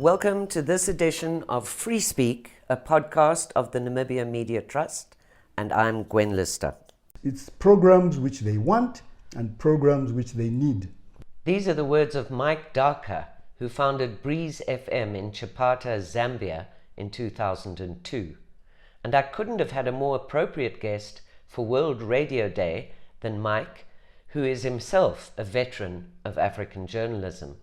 Welcome to this edition of Free Speak, a podcast of the Namibia Media Trust, and I'm Gwen Lister. It's programs which they want and programs which they need. These are the words of Mike Daka, who founded Breeze FM in Chipata, Zambia in 2002. And I couldn't have had a more appropriate guest for World Radio Day than Mike, who is himself a veteran of African journalism.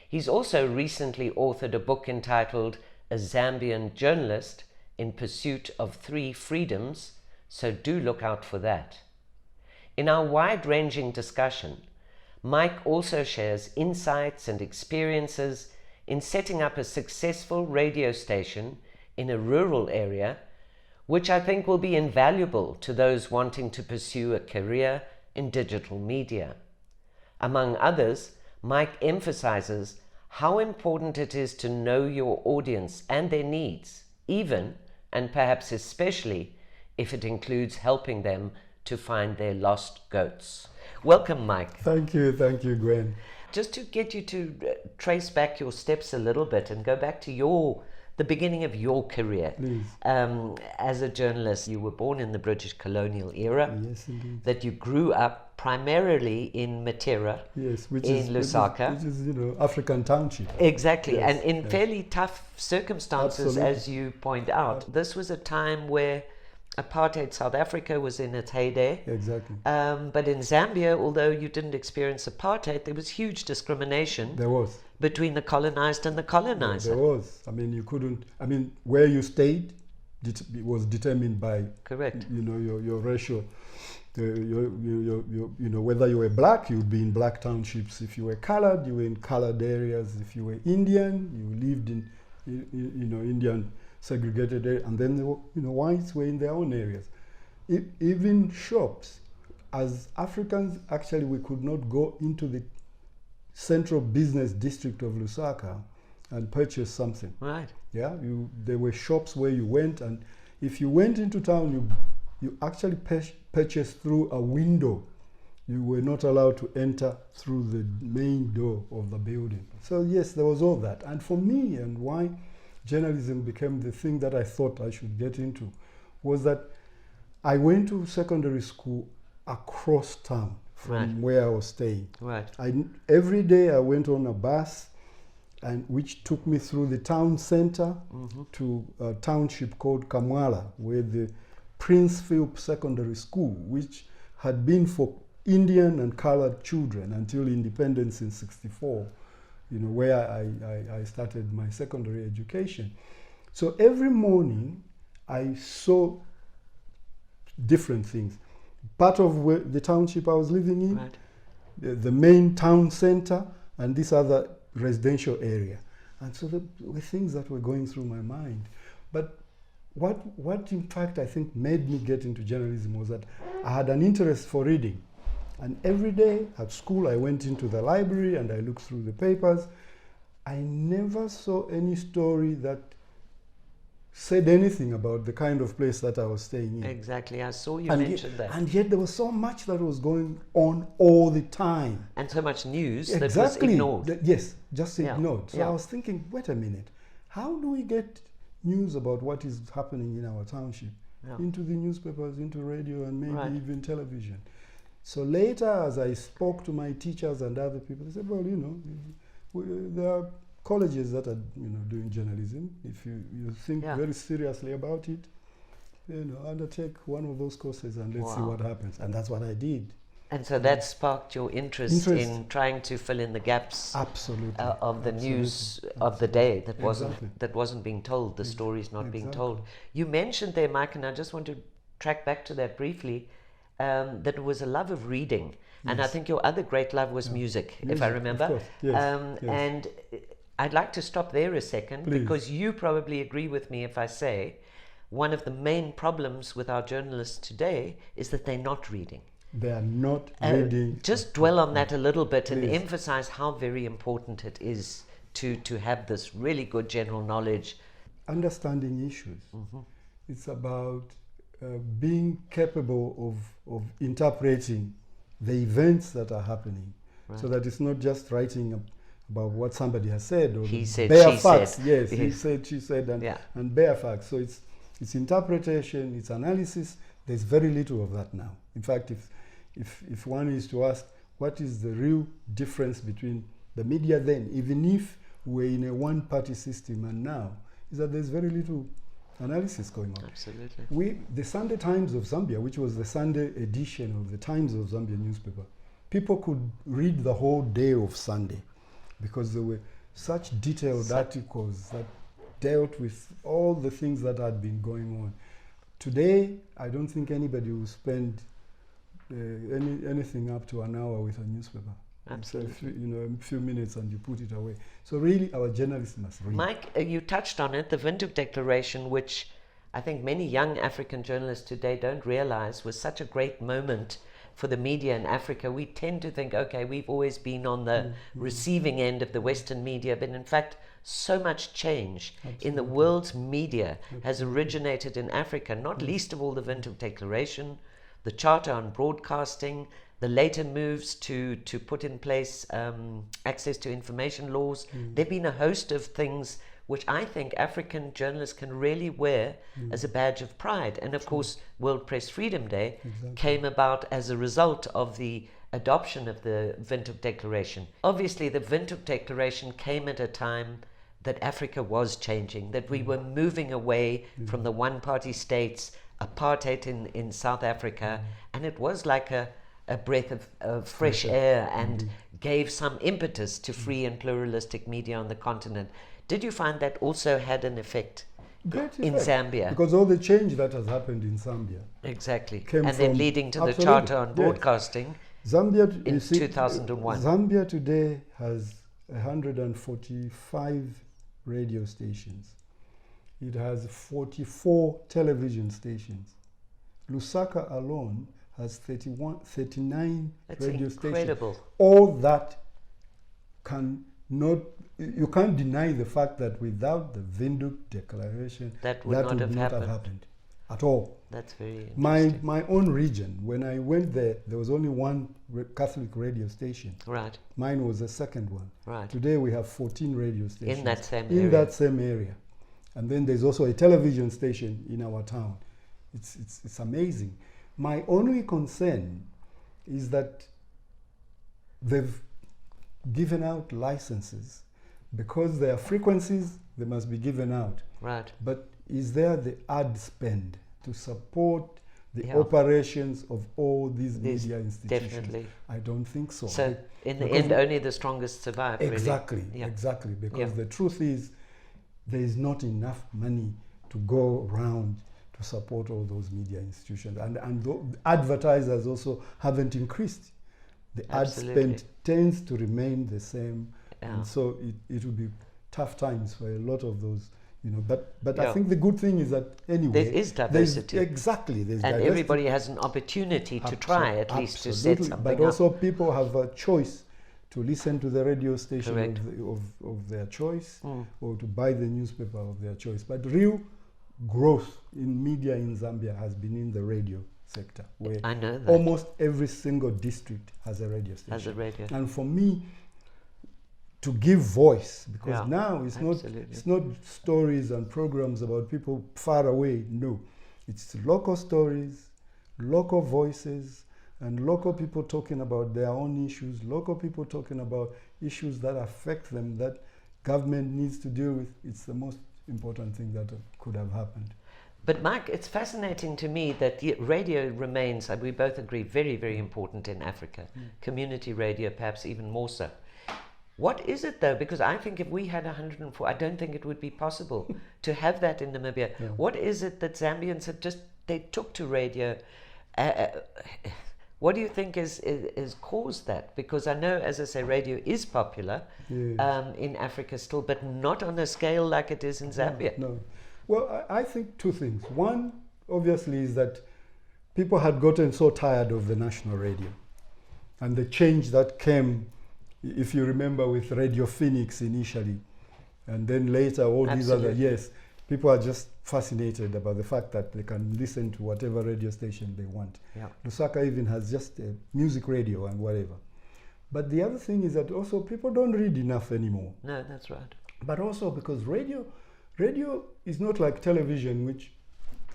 He's also recently authored a book entitled A Zambian Journalist in Pursuit of Three Freedoms, so do look out for that. In our wide-ranging discussion, Mike also shares insights and experiences in setting up a successful radio station in a rural area, which I think will be invaluable to those wanting to pursue a career in digital media. Among others, Mike emphasizes how important it is to know your audience and their needs, even, and perhaps especially, if it includes helping them to find their lost goats. Welcome, Mike. Thank you, Gwen. Just to get you to trace back your steps a little bit and go back to the beginning of your career. Please. As a journalist, you were born in the British colonial era. Yes, indeed. That you grew up primarily in Matera, yes, in Lusaka. Which is, African township. Exactly, yes, and in fairly tough circumstances, Absolutely. as you point out. This was a time where apartheid South Africa was in its heyday. Exactly. But in Zambia, although you didn't experience apartheid, there was huge discrimination. There was. Between the colonized and the colonizer. There was. Where you stayed was determined by, correct, your racial, whether you were black, you would be in black townships. If you were colored, you were in colored areas. If you were Indian, you lived in, Indian segregated area. And then, whites were in their own areas. Even shops, as Africans, actually, we could not go into the central business district of Lusaka and purchase something. Right. Yeah, there were shops where you went, and if you went into town, you actually purchased through a window. You were not allowed to enter through the main door of the building. So yes, there was all that. And for me, and why journalism became the thing that I thought I should get into, was that I went to secondary school across town from right. where I was staying. Right. Every day I went on a bus, and which took me through the town center to a township called Kamwala, where the Prince Philip Secondary School, which had been for Indian and colored children until independence in '64, where I started my secondary education. So every morning I saw different things. Part of the township I was living in, right. the main town center, and this other residential area. And so there were things that were going through my mind. But what in fact I think made me get into journalism was that I had an interest for reading. And every day at school I went into the library and I looked through the papers. I never saw any story that said anything about the kind of place that I was staying in. Exactly, I saw you mention that. And yet there was so much that was going on all the time. And so much news Exactly. that was ignored. Yes, just ignored. So Yeah. I was thinking, wait a minute, how do we get news about what is happening in our township into the newspapers, into radio, and maybe right. even television? So later, as I spoke to my teachers and other people, they said, well, there are colleges that are doing journalism. If you think very seriously about it, undertake one of those courses and let's see what happens. And that's what I did. And so that sparked your interest in trying to fill in the gaps Absolutely. Of the news of the day that wasn't being told, the stories not being told. You mentioned there, Mike, and I just want to track back to that briefly, that it was a love of reading. And I think your other great love was music, if I remember. Of course. Yes. And I'd like to stop there a second, Please. because you probably agree with me if I say one of the main problems with our journalists today is that they're not reading. They are not reading. Just dwell on that a little bit and Please. emphasize how very important it is to have this really good general knowledge. Understanding issues. It's about being capable of interpreting the events that are happening, so that it's not just writing about what somebody has said, or he said, bare she facts. said. Yes, he said, she said, and bare facts. So it's interpretation, it's analysis. There's very little of that now. In fact, if one is to ask what is the real difference between the media then, even if we're in a one-party system and now, is that there's very little analysis going on. Absolutely. The Sunday Times of Zambia, which was the Sunday edition of the Times of Zambia newspaper, people could read the whole day of Sunday because there were such detailed articles that dealt with all the things that had been going on. Today, I don't think anybody will spend anything up to an hour with a newspaper. Absolutely. A few minutes and you put it away. So really, our journalists must read. Mike, you touched on it, the Windhoek Declaration, which I think many young African journalists today don't realize was such a great moment for the media in Africa. We tend to think, okay, we've always been on the receiving end of the Western media, but in fact, so much change in the world's media has originated in Africa, not least of all the Windhoek Declaration, the Charter on Broadcasting, the later moves to put in place access to information laws. There have been a host of things which I think African journalists can really wear as a badge of pride. And of course, World Press Freedom Day came about as a result of the adoption of the Windhoek Declaration. Obviously, the Windhoek Declaration came at a time that Africa was changing, that we were moving away from the one-party states, apartheid in South Africa, and it was like a breath of fresh air and gave some impetus to free and pluralistic media on the continent. Did you find that also had an effect in Zambia? Because all the change that has happened in Zambia and then leading to the Charter on Broadcasting Zambia in 2001. Zambia today has 145 radio stations. It has 44 television stations. Lusaka alone has 39 radio incredible. stations. All that you can't deny the fact that without the Windhoek Declaration, that would not have happened at all. That's very interesting. My own region, when I went there was only one Catholic radio station. Right. Mine was the second one. Right. Today we have 14 radio stations. In that same area. And then there's also a television station in our town. It's amazing. My only concern is that they've given out licenses. Because there are frequencies, they must be given out. Right. But is there the ad spend to support the operations of all these media institutions? Definitely. I don't think so. So in the end, only the strongest survive. Exactly, really. exactly. Because the truth is, there is not enough money to go around to support all those media institutions. And the advertisers also haven't increased. The ad spend tends to remain the same. And so it will be tough times for a lot of those, But I think the good thing is that anyway, there is diversity. There's and diversity. Everybody has an opportunity to try at least to set something But also people have a choice to listen to the radio station of their choice or to buy the newspaper of their choice. But real growth in media in Zambia has been in the radio sector, where I know that. almost every single district has a radio station. And for me, to give voice, because now it's not stories and programs about people far away. No, it's local stories, local voices, and local people talking about their own issues, local people talking about issues that affect them, that government needs to deal with. It's the most important thing that could have happened. But Mike, it's fascinating to me that radio remains, we both agree, very, very important in Africa. Community radio, perhaps even more so. What is it though? Because I think if we had 104, I don't think it would be possible to have that in Namibia. Yeah. What is it that Zambians have they took to radio? What do you think is caused that? Because I know, as I say, radio is popular in Africa still, but not on a scale like it is in Zambia. No. Well, I think two things. One, obviously, is that people had gotten so tired of the national radio and the change that came, if you remember, with Radio Phoenix initially, and then later all these other people are just fascinated about the fact that they can listen to whatever radio station they want. Yeah. Lusaka even has just a music radio and whatever. But the other thing is that also people don't read enough anymore. No, that's right. But also because radio is not like television, which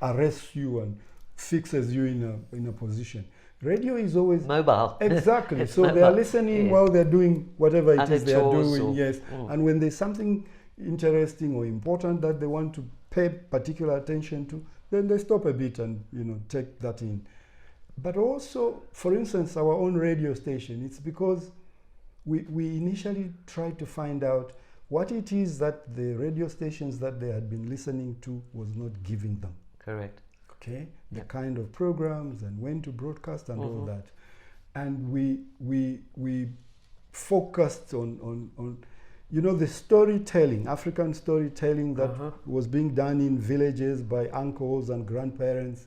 arrests you and fixes you in a position. Radio is always mobile. Exactly. So mobile. They are listening while they're doing whatever it is they are doing. Yes. And when there's something interesting or important that they want to pay particular attention to, then they stop a bit and take that in. But also, for instance, our own radio station, it's because we initially tried to find out what it is that the radio stations that they had been listening to was not giving them. Correct. Okay, the kind of programs and when to broadcast and all that. And we focused on the storytelling, African storytelling that was being done in villages by uncles and grandparents.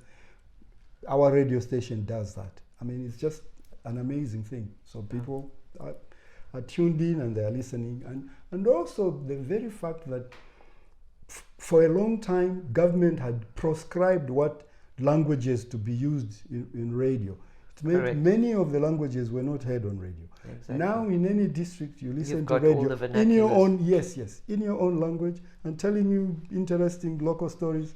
Our radio station does that. I mean, it's just an amazing thing. So people are tuned in and they are listening. And also the very fact that for a long time, government had proscribed what languages to be used in radio. It meant many of the languages were not heard on radio. Exactly. Now in any district you listen to radio in your own in your own language and telling you interesting local stories.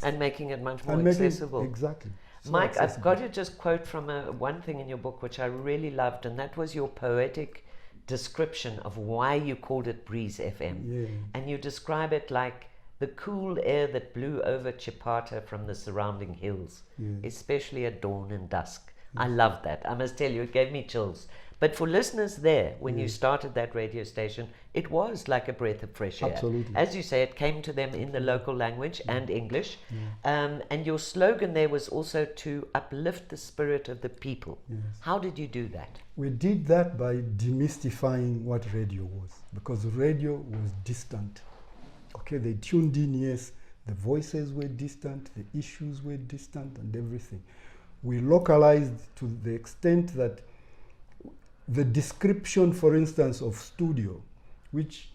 And making it much more accessible. Exactly. So Mike, accessible. I've got to just quote from one thing in your book which I really loved, and that was your poetic description of why you called it Breeze FM. Yeah. And you describe it like the cool air that blew over Chipata from the surrounding hills, especially at dawn and dusk. I love that. I must tell you, it gave me chills. But for listeners there, when you started that radio station, it was like a breath of fresh air. Absolutely. As you say, it came to them in the local language and English. And your slogan there was also to uplift the spirit of the people. Yes. How did you do that? We did that by demystifying what radio was, because radio was distant. Okay, they tuned in, yes, the voices were distant, the issues were distant and everything. We localized to the extent that the description, for instance, of studio, which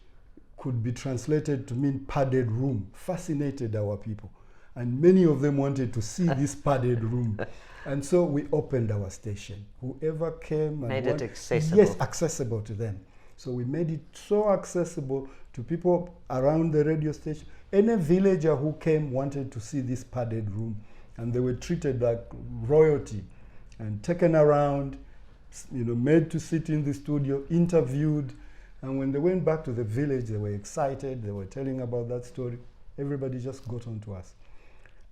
could be translated to mean padded room, fascinated our people. And many of them wanted to see this padded room. And so we opened our station. Whoever came and made it accessible. Yes, accessible to them. So we made it so accessible to people around the radio station. Any villager who came wanted to see this padded room, and they were treated like royalty and taken around, made to sit in the studio, interviewed. And when they went back to the village, they were excited. They were telling about that story. Everybody just got on to us.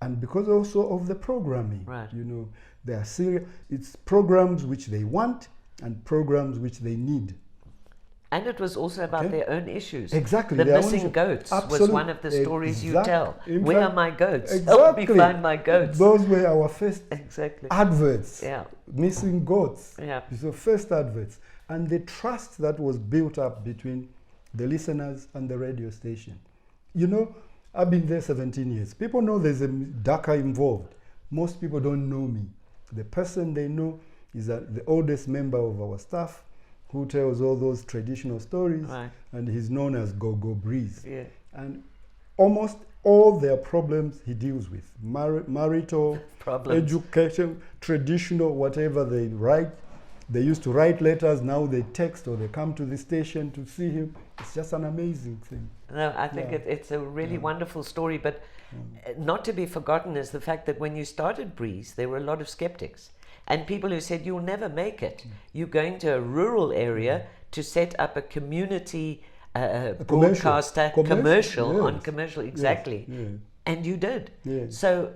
And because also of the programming, right. They are serious. It's programs which they want and programs which they need. And it was also about their own issues. Exactly. The missing goats was one of the stories you tell. Where are my goats? Help me find my goats. Those were our first adverts. Yeah. Missing goats. Yeah. So first adverts. And the trust that was built up between the listeners and the radio station. I've been there 17 years. People know there's a Daka involved. Most people don't know me. The person they know is the oldest member of our staff, who tells all those traditional stories, and he's known as Go-Go Breeze. Yeah. And almost all their problems he deals with. Marital, problems. Education, traditional, whatever they write. They used to write letters, now they text or they come to the station to see him. It's just an amazing thing. No, I think it's a really wonderful story, but not to be forgotten is the fact that when you started Breeze, there were a lot of skeptics. And people who said, you'll never make it. You're going to a rural area to set up a community broadcaster, commercial, exactly. Yes. And you did. Yes. So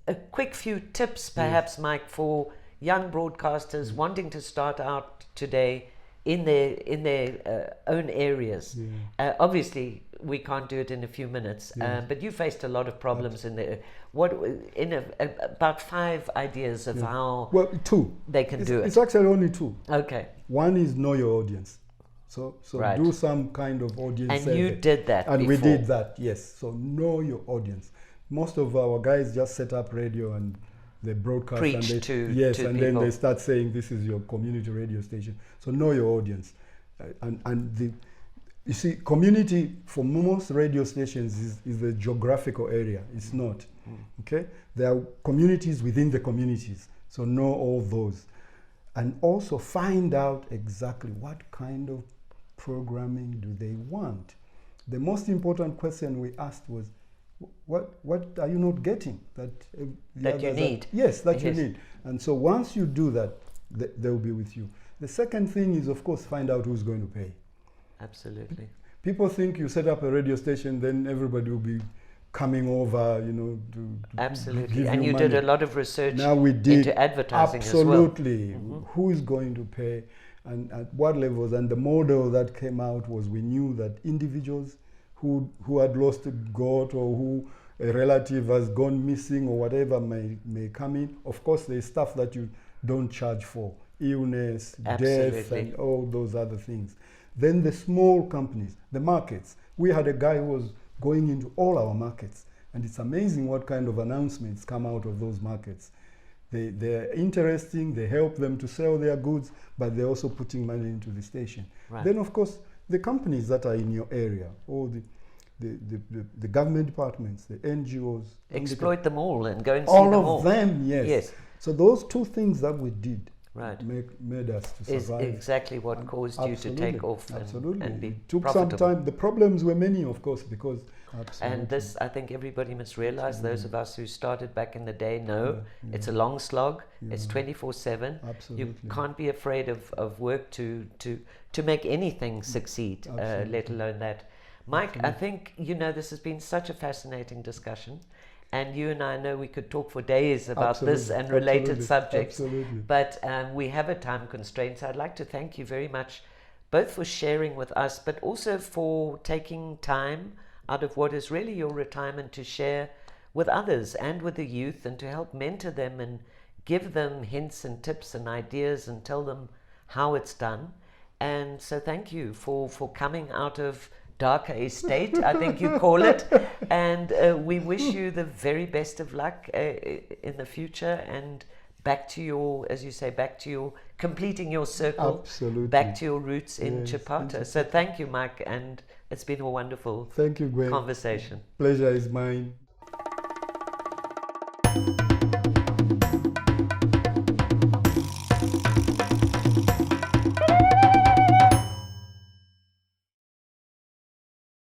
a quick few tips, perhaps, Mike, for young broadcasters wanting to start out today in their own areas. Obviously, we can't do it in a few minutes, but you faced a lot of problems in there. About 5 ideas of how they can do it. It's actually only 2. Okay. One is know your audience. So do some kind of audience and survey. You did that and before. We did that, yes. So know your audience. Most of our guys just set up radio and they broadcast preach and to then people. They start saying this is your community radio station. So know your audience, you see, community for most radio stations is the geographical area. It's not. Okay, there are communities within the communities. So know all those, and also find out exactly what kind of programming do they want. The most important question we asked was, what are you not getting that you need? Yes, that you need. And so once you do that, they'll be with you. The second thing is, of course, find out who's going to pay. Absolutely. People think you set up a radio station, then everybody will be coming over, to absolutely. give And you money. did a lot of research Now we did into advertising absolutely. as well. Who is going to pay and at what levels? And the model that came out was, we knew that individuals who had lost a goat, or who a relative has gone missing, or whatever may come in. Of course, there's stuff that you don't charge for, illness, death, and all those other things. Then the small companies, the markets. We had a guy who was going into all our markets, and it's amazing what kind of announcements come out of those markets. They're interesting, they help them to sell their goods, but they're also putting money into the station. Right. Then, of course, the companies that are in your area, or the government departments, the NGOs. Exploit them all and go and see all them of all. them, yes. So those two things that we did made us to survive. Is exactly what caused you to take off and be it took profitable. some time. The problems were many, of course, because and this, I think everybody must realize, those of us who started back in the day know it's a long slog. It's 24/7. You can't be afraid of work to make anything succeed, let alone that. Mike, I think, this has been such a fascinating discussion. And you and I know we could talk for days about this and related subjects. But we have a time constraint. So I'd like to thank you very much, both for sharing with us, but also for taking time out of what is really your retirement to share with others and with the youth, and to help mentor them and give them hints and tips and ideas and tell them how it's done. And so thank you for coming out of Daka estate, I think you call it, and we wish you the very best of luck in the future, and back to your, as you say, back to your completing your circle, back to your roots in Chapata. So thank you, Mike, and it's been a wonderful thank you, Gwen. Conversation. Pleasure is mine.